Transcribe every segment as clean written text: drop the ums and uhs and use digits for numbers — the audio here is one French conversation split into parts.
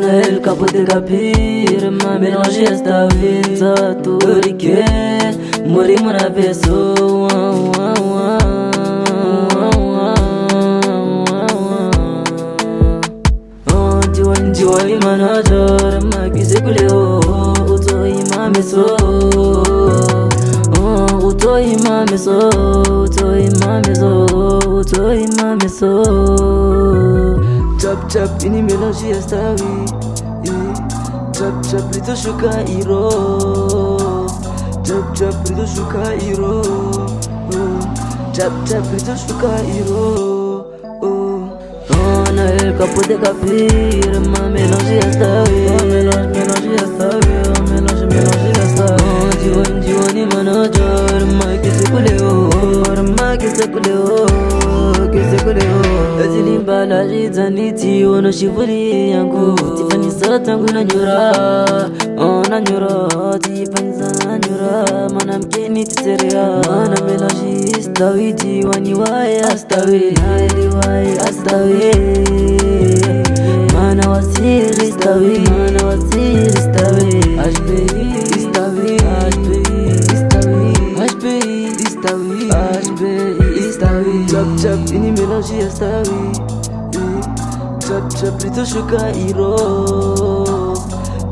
elle capote capire, m'a mélangé esta vida, tu rique, mori mona pessoa. Jiwai manager, ma kise kuleo, uto imameso, uto imameso, uto imameso, uto imameso. Chap chap ini melange esta vida, chap chap rito shuka iro, chap chap rito shuka iro, chap chap rito shuka iro. Elle capote capire, m'a mélangé esta vida, mélange esta vida, mélange esta vida. Jiwani manager, ma kise kuleo, Azili mbalaji zaniti ono shivuri yangu, tifani satangu nanyura, tifani zananyura, mana mkeni titerea, mana melaji istawi, jiwani wae astawi, mana wasiri istawi, Chap chap ini melange esta vida, chap chap rito shuka iro,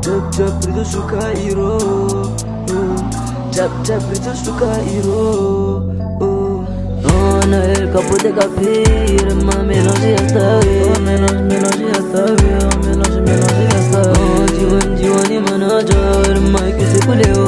chap chap rito shuka iro, chap chap rito shuka iro. Elle capote capire, m'a mélangé esta vida, mélange esta vida, mélange esta vida. Jiwani manager, ma kise kuleo,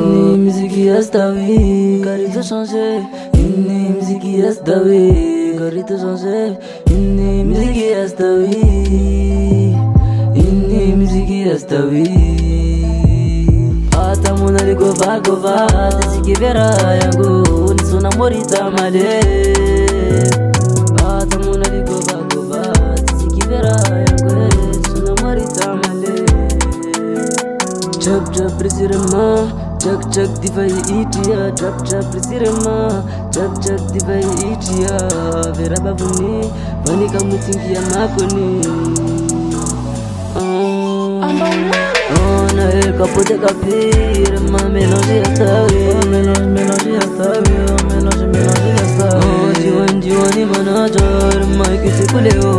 Ni musique esta vida, carito changer, ni musique esta vida, carito changer, ni musique esta vida, ni musique esta vida. Ata muna ligova, desiki vera yangu, nisona morita male. Ata muna ligova, desiki vera yangu, nisona morita male. Chap chap prisirema, chak divai itia, chap prisirema, chak divai itia. Vera babuni, vani kamutingia makoni. Elle capote capire, m'a mélangé esta vida, mélange esta vida. Jiwani manager, ma kise kuleo,